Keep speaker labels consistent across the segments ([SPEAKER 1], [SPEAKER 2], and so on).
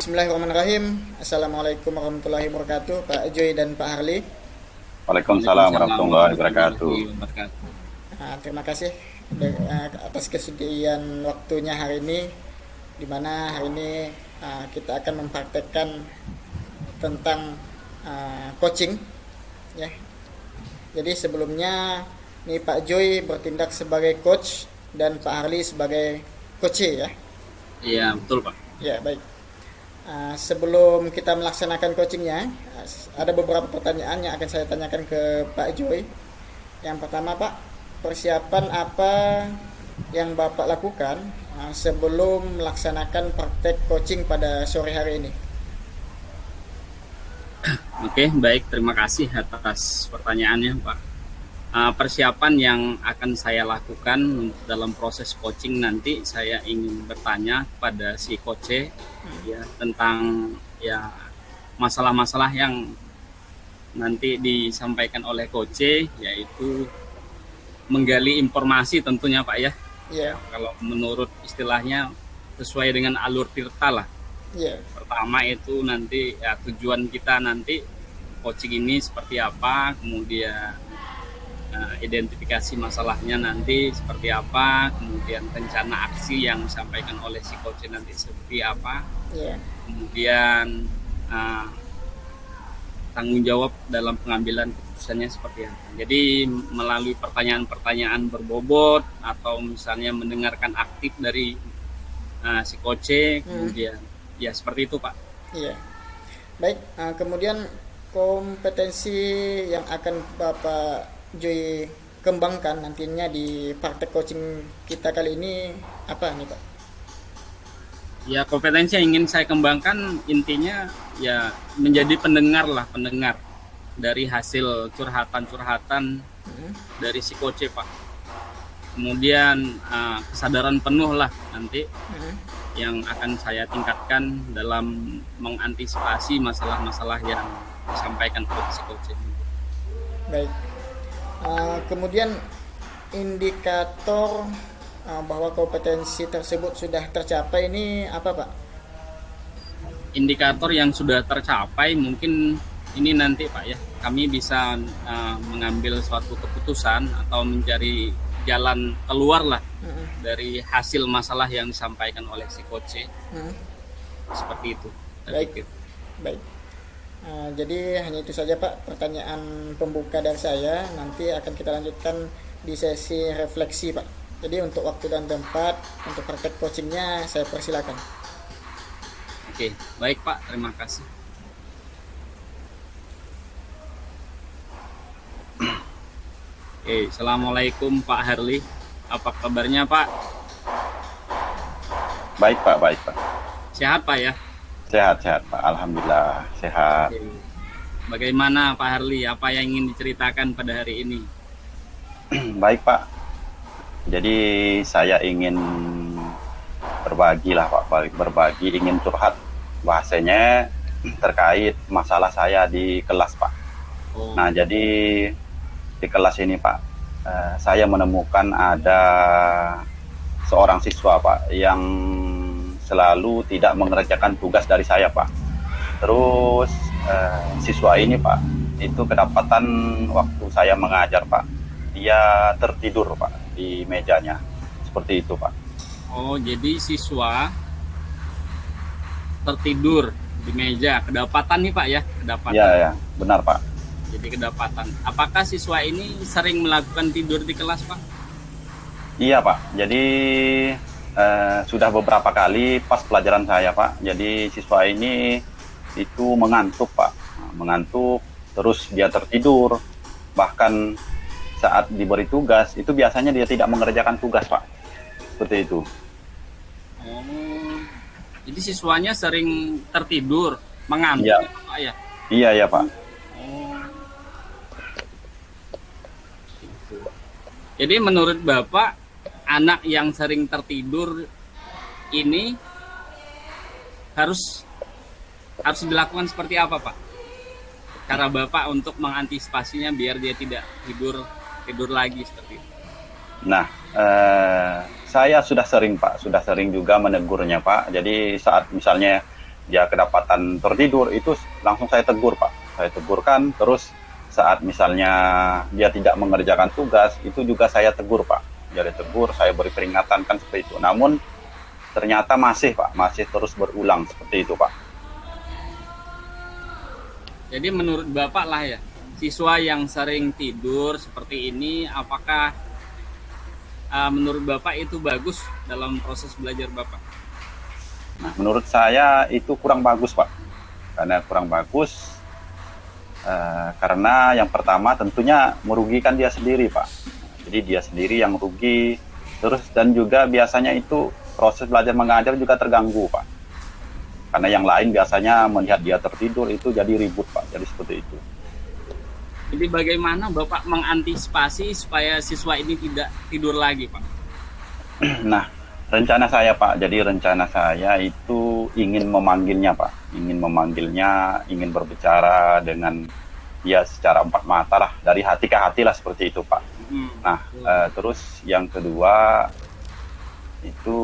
[SPEAKER 1] Bismillahirrahmanirrahim. Assalamualaikum warahmatullahi wabarakatuh, Pak Joy dan Pak Harli.
[SPEAKER 2] Waalaikumsalam warahmatullahi wabarakatuh.
[SPEAKER 1] Terima kasih atas kesediaan waktunya hari ini, di mana hari ini kita akan mempraktekkan tentang coaching, ya. Jadi sebelumnya nih Pak Joy bertindak sebagai coach dan Pak Harli sebagai coach, ya.
[SPEAKER 3] Iya, betul Pak.
[SPEAKER 1] Ya, baik. Sebelum kita melaksanakan coachingnya, ada beberapa pertanyaan yang akan saya tanyakan ke Pak Joy. Yang pertama, Pak, persiapan apa yang Bapak lakukan sebelum melaksanakan praktek coaching pada sore hari ini?
[SPEAKER 3] Oke, baik, terima kasih atas pertanyaannya Pak. Persiapan yang akan saya lakukan dalam proses coaching nanti, saya ingin bertanya kepada si coach ya tentang ya masalah-masalah yang nanti disampaikan oleh coach, yaitu menggali informasi tentunya Pak ya.
[SPEAKER 1] Yeah.
[SPEAKER 3] Kalau menurut istilahnya sesuai dengan alur tirta lah.
[SPEAKER 1] Yeah.
[SPEAKER 3] Pertama itu nanti ya tujuan kita nanti coaching ini seperti apa, kemudian identifikasi masalahnya nanti seperti apa, kemudian rencana aksi yang disampaikan oleh si coach nanti seperti apa, kemudian tanggung jawab dalam pengambilan keputusannya seperti apa. Jadi melalui pertanyaan-pertanyaan berbobot atau misalnya mendengarkan aktif dari si coach, kemudian ya seperti itu Pak.
[SPEAKER 1] Iya. Baik, kemudian kompetensi yang akan Bapak Joy kembangkan nantinya di praktek coaching kita kali ini apa nih Pak?
[SPEAKER 3] Ya, kompetensi yang ingin saya kembangkan intinya ya menjadi pendengar dari hasil curhatan dari si coach Pak. Kemudian kesadaran penuh lah nanti yang akan saya tingkatkan dalam mengantisipasi masalah-masalah yang disampaikan oleh si coach.
[SPEAKER 1] Baik. Kemudian indikator bahwa kompetensi tersebut sudah tercapai ini apa Pak?
[SPEAKER 3] Indikator yang sudah tercapai mungkin ini nanti Pak ya, kami bisa mengambil suatu keputusan atau mencari jalan keluar lah dari hasil masalah yang disampaikan oleh si coach. Seperti itu.
[SPEAKER 1] Baik. Jadi hanya itu saja Pak pertanyaan pembuka dari saya. Nanti akan kita lanjutkan di sesi refleksi Pak. Jadi untuk waktu dan tempat untuk praktek coachingnya saya persilakan.
[SPEAKER 3] Oke, baik Pak, terima kasih. Assalamualaikum Pak Harli. Apa kabarnya Pak?
[SPEAKER 2] Baik Pak.
[SPEAKER 3] Sehat Pak ya?
[SPEAKER 2] Sehat Pak, alhamdulillah sehat.
[SPEAKER 3] Bagaimana Pak Harli, apa yang ingin diceritakan pada hari ini?
[SPEAKER 2] Baik Pak, jadi saya ingin berbagi lah Pak, ingin curhat bahasanya terkait masalah saya di kelas Pak. Nah jadi di kelas ini Pak, saya menemukan ada seorang siswa Pak yang selalu tidak mengerjakan tugas dari saya Pak. Terus siswa ini Pak, itu kedapatan waktu saya mengajar Pak, dia tertidur Pak di mejanya, seperti itu Pak.
[SPEAKER 3] Oh, jadi siswa tertidur di meja, kedapatan nih Pak ya? Kedapatan.
[SPEAKER 2] Iya, benar Pak.
[SPEAKER 3] Jadi kedapatan. Apakah siswa ini sering melakukan tidur di kelas Pak?
[SPEAKER 2] Iya Pak, jadi sudah beberapa kali pas pelajaran saya Pak, jadi siswa ini itu mengantuk Pak, terus dia tertidur, bahkan saat diberi tugas itu biasanya dia tidak mengerjakan tugas Pak, seperti itu.
[SPEAKER 3] Oh, jadi siswanya sering tertidur, mengantuk Pak ya?
[SPEAKER 2] Iya Pak.
[SPEAKER 3] Oh, gitu. Jadi menurut Bapak, anak yang sering tertidur ini harus dilakukan seperti apa Pak? cara Bapak untuk mengantisipasinya biar dia tidak tidur lagi seperti itu?
[SPEAKER 2] Nah, saya sudah sering Pak, sudah sering juga menegurnya Pak. Jadi saat misalnya dia kedapatan tertidur itu langsung saya tegur Pak. Saya tegurkan, terus saat misalnya dia tidak mengerjakan tugas itu juga saya tegur Pak. Jadi tegur, saya beri peringatan kan seperti itu. Namun ternyata masih Pak, masih terus berulang seperti itu Pak.
[SPEAKER 3] Jadi menurut Bapak lah ya, siswa yang sering tidur seperti ini, apakah menurut Bapak itu bagus dalam proses belajar Bapak?
[SPEAKER 2] Nah, menurut saya itu kurang bagus Pak. Karena kurang bagus, karena yang pertama tentunya merugikan dia sendiri Pak. Jadi dia sendiri yang rugi, terus dan juga biasanya itu proses belajar mengajar juga terganggu Pak. Karena yang lain biasanya melihat dia tertidur itu jadi ribut Pak, jadi seperti itu.
[SPEAKER 3] Jadi bagaimana Bapak mengantisipasi supaya siswa ini tidak tidur lagi Pak?
[SPEAKER 2] Nah, rencana saya Pak, jadi rencana saya itu ingin memanggilnya Pak, ingin berbicara dengan dia secara empat mata lah, dari hati ke hati lah seperti itu Pak. Nah, terus yang kedua itu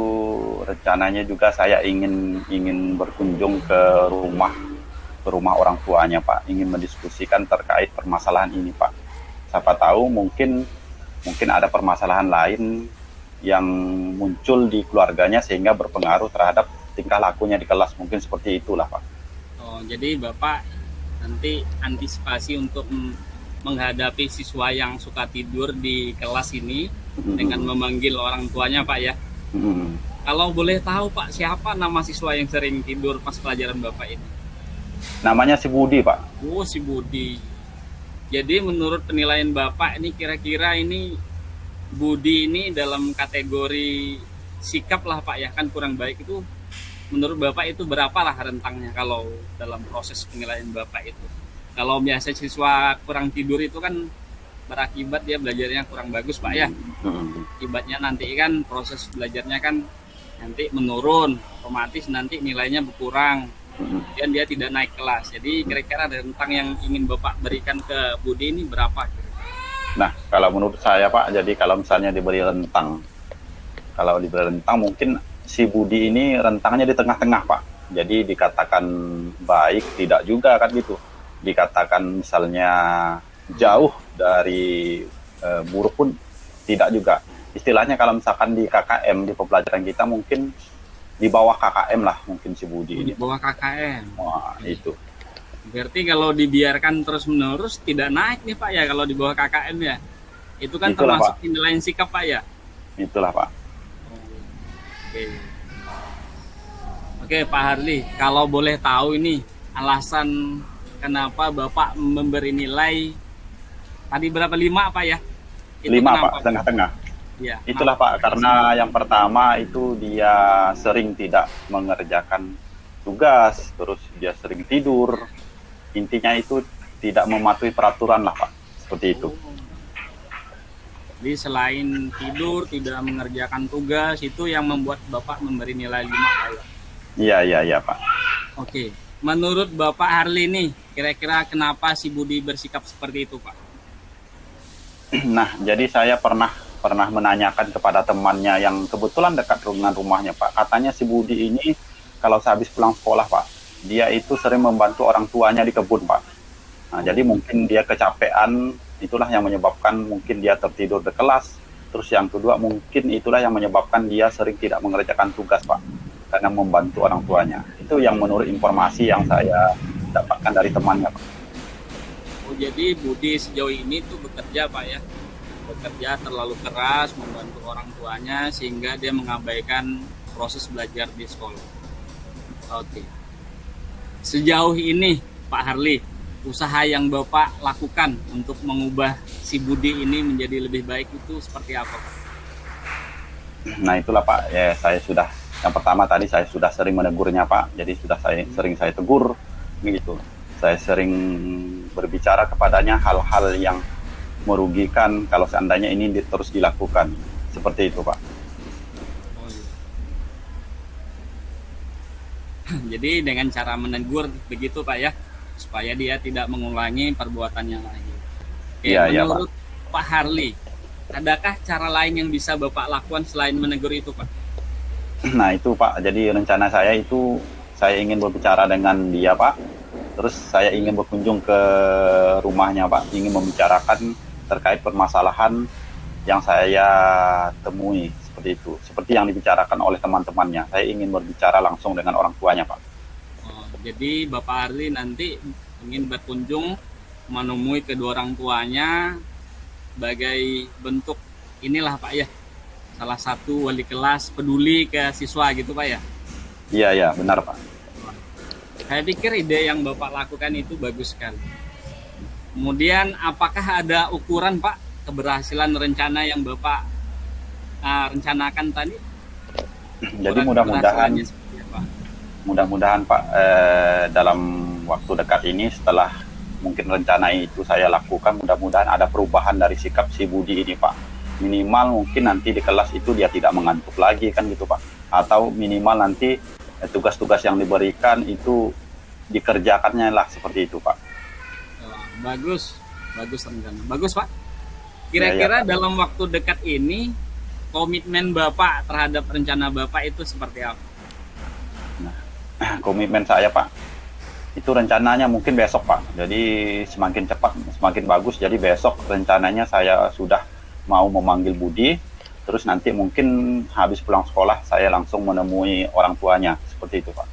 [SPEAKER 2] rencananya juga saya ingin berkunjung ke rumah orang tuanya Pak, ingin mendiskusikan terkait permasalahan ini Pak. Siapa tahu mungkin ada permasalahan lain yang muncul di keluarganya sehingga berpengaruh terhadap tingkah lakunya di kelas, mungkin seperti itulah Pak.
[SPEAKER 3] Oh, jadi Bapak nanti antisipasi untuk menghadapi siswa yang suka tidur di kelas ini dengan memanggil orang tuanya Pak ya. Kalau boleh tahu Pak, siapa nama siswa yang sering tidur pas pelajaran Bapak ini?
[SPEAKER 2] Namanya si Budi Pak.
[SPEAKER 3] Oh, si Budi. Jadi menurut penilaian Bapak ini kira-kira ini Budi ini dalam kategori sikap lah Pak ya, kan kurang baik itu. Menurut Bapak itu berapa lah rentangnya kalau dalam proses penilaian Bapak itu? Kalau biasa siswa kurang tidur itu kan berakibat dia belajarnya kurang bagus Pak ya. Akibatnya nanti kan proses belajarnya kan nanti menurun, otomatis nanti nilainya berkurang dan dia tidak naik kelas. Jadi kira-kira rentang yang ingin Bapak berikan ke Budi ini berapa?
[SPEAKER 2] Nah, kalau menurut saya Pak, jadi kalau misalnya diberi rentang mungkin si Budi ini rentangnya di tengah-tengah Pak. Jadi dikatakan baik tidak juga kan gitu. Dikatakan misalnya jauh dari buruk pun tidak juga. Istilahnya kalau misalkan di KKM, di pembelajaran kita mungkin di bawah KKM lah mungkin si Budi ini.
[SPEAKER 3] Di bawah KKM.
[SPEAKER 2] Wah, itu.
[SPEAKER 3] Berarti kalau dibiarkan terus-menerus tidak naik nih Pak ya kalau di bawah KKM ya. Itu kan
[SPEAKER 2] Itulah,
[SPEAKER 3] termasuk
[SPEAKER 2] Pak.
[SPEAKER 3] penilaian sikap Pak ya.
[SPEAKER 2] Itulah Pak.
[SPEAKER 3] Oke. Oke Pak Harli, kalau boleh tahu ini alasan kenapa Bapak memberi nilai tadi berapa 5 Pak ya? Itu
[SPEAKER 2] 5
[SPEAKER 3] kenapa,
[SPEAKER 2] Pak, tengah-tengah.
[SPEAKER 3] Ya,
[SPEAKER 2] Itulah Pak, karena yang pertama itu dia sering tidak mengerjakan tugas, terus dia sering tidur. Intinya itu tidak mematuhi peraturan lah Pak, seperti itu.
[SPEAKER 3] Jadi selain tidur, tidak mengerjakan tugas, itu yang membuat Bapak memberi nilai 5 Pak ya?
[SPEAKER 2] Iya Pak.
[SPEAKER 3] Oke, menurut Bapak Harli nih, kira-kira kenapa si Budi bersikap seperti itu Pak?
[SPEAKER 2] Nah, jadi saya pernah menanyakan kepada temannya yang kebetulan dekat dengan rumahnya Pak. Katanya si Budi ini kalau sehabis pulang sekolah Pak, dia itu sering membantu orang tuanya di kebun Pak. Nah, jadi mungkin dia kecapean, itulah yang menyebabkan mungkin dia tertidur di kelas. Terus yang kedua mungkin itulah yang menyebabkan dia sering tidak mengerjakan tugas Pak, karena membantu orang tuanya. Itu yang menurut informasi yang saya dapatkan dari temannya Pak.
[SPEAKER 3] Oh, jadi Budi sejauh ini tuh bekerja Pak ya? Bekerja terlalu keras membantu orang tuanya sehingga dia mengabaikan proses belajar di sekolah. Oke. Sejauh ini Pak Harli, usaha yang Bapak lakukan untuk mengubah si Budi ini menjadi lebih baik itu seperti apa Pak?
[SPEAKER 2] Nah itulah Pak, ya saya sudah, yang pertama tadi saya sudah sering menegurnya Pak, jadi sudah sering saya tegur gitu. Saya sering berbicara kepadanya hal-hal yang merugikan kalau seandainya ini terus dilakukan. Seperti itu Pak.
[SPEAKER 3] Oh, iya. Jadi dengan cara menegur begitu Pak ya, supaya dia tidak mengulangi perbuatannya lagi. Oke,
[SPEAKER 2] Iya, iya, Pak.
[SPEAKER 3] menurut Pak Harli, adakah cara lain yang bisa Bapak lakukan selain menegur itu, Pak?
[SPEAKER 2] Nah, itu Pak. Jadi rencana saya itu saya ingin berbicara dengan dia, Pak. Terus saya ingin berkunjung ke rumahnya, Pak. Ingin membicarakan terkait permasalahan yang saya temui seperti itu. Seperti yang dibicarakan oleh teman-temannya. Saya ingin berbicara langsung dengan orang tuanya, Pak.
[SPEAKER 3] Oh, jadi Bapak Harli nanti ingin berkunjung menemui kedua orang tuanya sebagai bentuk inilah Pak ya, salah satu wali kelas peduli ke siswa gitu Pak ya.
[SPEAKER 2] Iya, iya, benar, Pak.
[SPEAKER 3] Saya pikir ide yang Bapak lakukan itu bagus sekali. Kemudian apakah ada ukuran Pak keberhasilan rencana yang Bapak rencanakan tadi?
[SPEAKER 2] Jadi
[SPEAKER 3] Ukuran
[SPEAKER 2] mudah-mudahan
[SPEAKER 3] keberhasilannya seperti apa?
[SPEAKER 2] mudah-mudahan Pak, dalam waktu dekat ini setelah mungkin rencana itu saya lakukan, mudah-mudahan ada perubahan dari sikap si Budi ini, Pak. Minimal mungkin nanti di kelas itu dia tidak mengantuk lagi kan gitu, Pak. Atau minimal nanti tugas-tugas yang diberikan itu dikerjakannya lah seperti itu, Pak.
[SPEAKER 3] Oh, bagus, bagus rencana. Bagus Pak.
[SPEAKER 2] Ya, ya,
[SPEAKER 3] Kira-kira
[SPEAKER 2] Pak.
[SPEAKER 3] dalam waktu dekat ini komitmen Bapak terhadap rencana Bapak itu seperti apa?
[SPEAKER 2] Komitmen saya, Pak, itu rencananya mungkin besok, Pak. Jadi semakin cepat semakin bagus. Jadi besok rencananya saya sudah mau memanggil Budi. Terus nanti mungkin habis pulang sekolah saya langsung menemui orang tuanya. Seperti itu, Pak.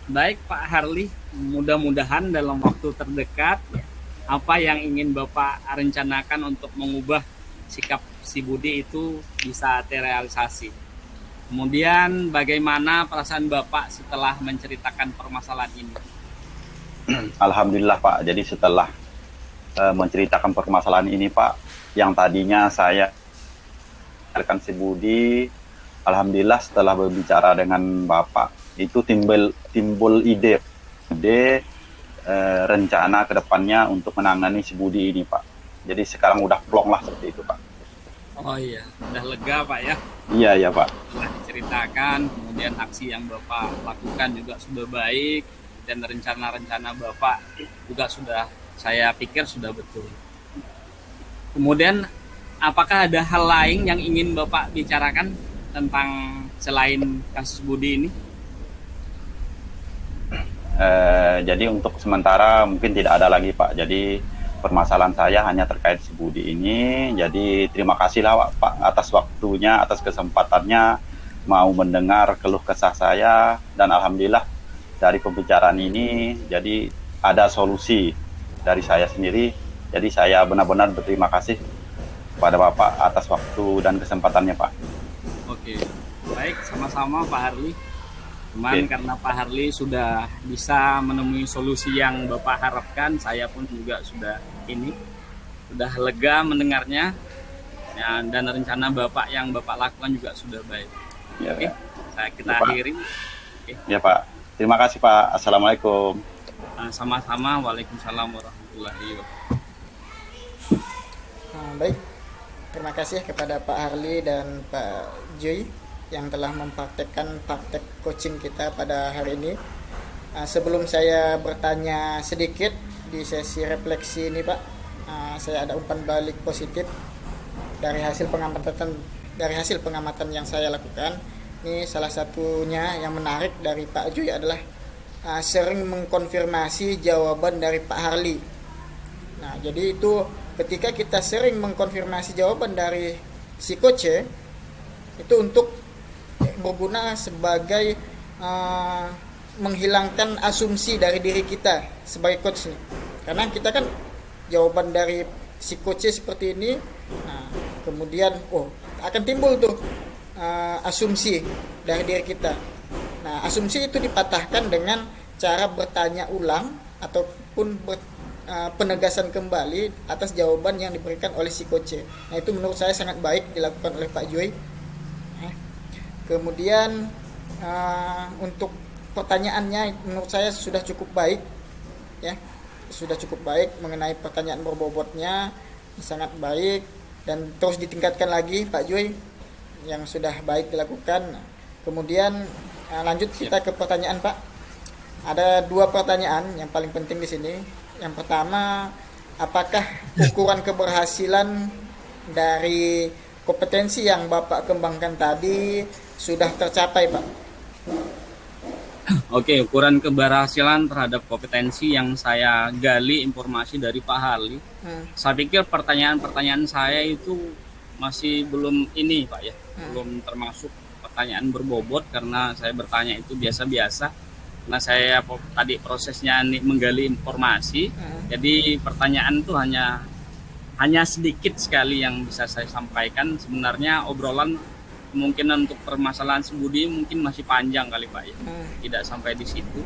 [SPEAKER 3] Baik Pak Harli, mudah-mudahan dalam waktu terdekat apa yang ingin Bapak rencanakan untuk mengubah sikap si Budi itu bisa terrealisasi. Kemudian bagaimana perasaan Bapak setelah menceritakan permasalahan ini?
[SPEAKER 2] Alhamdulillah, Pak. Jadi setelah menceritakan permasalahan ini, Pak, yang tadinya saya akan si Budi, alhamdulillah setelah berbicara dengan Bapak itu timbul ide rencana kedepannya untuk menangani si Budi ini, Pak. Jadi sekarang udah plong lah seperti itu, Pak.
[SPEAKER 3] Oh iya, udah lega Pak ya.
[SPEAKER 2] Iya, iya, Pak.
[SPEAKER 3] Telah diceritakan, kemudian aksi yang Bapak lakukan juga sudah baik, dan rencana-rencana Bapak juga sudah, saya pikir sudah betul. Kemudian apakah ada hal lain yang ingin Bapak bicarakan tentang selain kasus Budi ini?
[SPEAKER 2] Jadi untuk sementara mungkin tidak ada lagi, Pak. Jadi permasalahan saya hanya terkait si Budi ini. Jadi terima kasihlah Pak atas waktunya, atas kesempatannya mau mendengar keluh kesah saya, dan alhamdulillah dari pembicaraan ini jadi ada solusi dari saya sendiri. Jadi saya benar-benar berterima kasih kepada Bapak atas waktu dan kesempatannya, Pak.
[SPEAKER 3] Oke, baik, sama-sama Pak Harli. Cuman karena Pak Harli sudah bisa menemui solusi yang Bapak harapkan, saya pun juga sudah lega mendengarnya, ya, dan rencana Bapak yang Bapak lakukan juga sudah baik.
[SPEAKER 2] Ya,
[SPEAKER 3] Oke, kita
[SPEAKER 2] ya, Pak.
[SPEAKER 3] akhiri. Oke.
[SPEAKER 2] Ya, Pak. Terima kasih, Pak. Assalamualaikum.
[SPEAKER 3] Sama-sama. Waalaikumsalam warahmatullahi wabarakatuh.
[SPEAKER 1] Baik, terima kasih kepada Pak Harli dan Pak Joy yang telah mempraktekkan praktek coaching kita pada hari ini. Sebelum saya bertanya sedikit di sesi refleksi ini, Pak, saya ada umpan balik positif dari hasil pengamatan yang saya lakukan. Ini salah satunya yang menarik dari Pak Joy adalah sering mengkonfirmasi jawaban dari Pak Harli. Nah, jadi itu ketika kita sering mengkonfirmasi jawaban dari si coach itu untuk berguna sebagai menghilangkan asumsi dari diri kita sebagai coach nih. Karena kita kan jawaban dari si coach seperti ini, nah, kemudian akan timbul tuh asumsi dari diri kita. Nah, asumsi itu dipatahkan dengan cara bertanya ulang ataupun penegasan kembali atas jawaban yang diberikan oleh si coach. Nah, itu menurut saya sangat baik dilakukan oleh Pak Joy. Kemudian untuk pertanyaannya menurut saya sudah cukup baik, ya, sudah cukup baik mengenai pertanyaan berbobotnya, sangat baik, dan terus ditingkatkan lagi Pak Joy yang sudah baik dilakukan. Kemudian lanjut kita ke pertanyaan Pak. Ada dua pertanyaan yang paling penting di sini. Yang pertama, apakah ukuran keberhasilan dari kompetensi yang Bapak kembangkan tadi sudah tercapai, Pak?
[SPEAKER 3] Oke, ukuran keberhasilan terhadap kompetensi yang saya gali informasi dari Pak Harli. Saya pikir pertanyaan-pertanyaan saya itu masih belum ini, Pak ya. Belum termasuk pertanyaan berbobot karena saya bertanya itu biasa-biasa. Nah, saya tadi prosesnya menggali informasi. Jadi pertanyaan itu hanya sedikit sekali yang bisa saya sampaikan. Sebenarnya obrolan kemungkinan untuk permasalahan Sebudi mungkin masih panjang kali Pak ya. Tidak sampai di situ.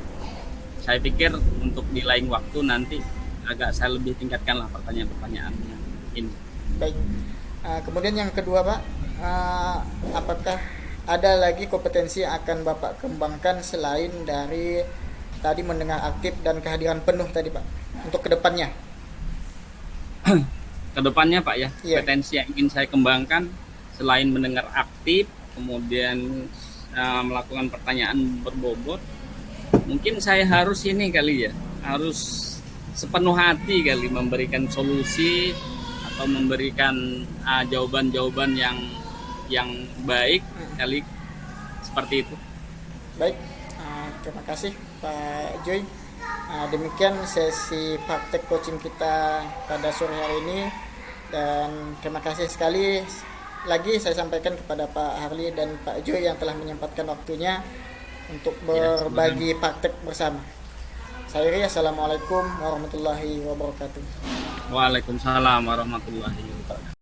[SPEAKER 3] Saya pikir untuk di lain waktu nanti agak saya lebih tingkatkan lah pertanyaan-pertanyaannya ini.
[SPEAKER 1] Baik. Kemudian yang kedua, Pak, apakah ada lagi kompetensi yang akan Bapak kembangkan selain dari tadi mendengar aktif dan kehadiran penuh tadi, Pak, untuk kedepannya?
[SPEAKER 3] Kedepannya Pak ya,
[SPEAKER 1] Iya.
[SPEAKER 3] kompetensi yang ingin saya kembangkan selain mendengar aktif, kemudian melakukan pertanyaan berbobot, mungkin saya harus ini kali ya, harus sepenuh hati kali memberikan solusi atau memberikan jawaban-jawaban yang baik kali, seperti itu.
[SPEAKER 1] Baik, terima kasih Pak Joy. Demikian sesi praktek coaching kita pada sore hari ini, dan terima kasih sekali lagi saya sampaikan kepada Pak Harli dan Pak Joy yang telah menyempatkan waktunya untuk berbagi praktek bersama. Saya Iri, assalamualaikum warahmatullahi wabarakatuh.
[SPEAKER 3] Waalaikumsalam warahmatullahi wabarakatuh.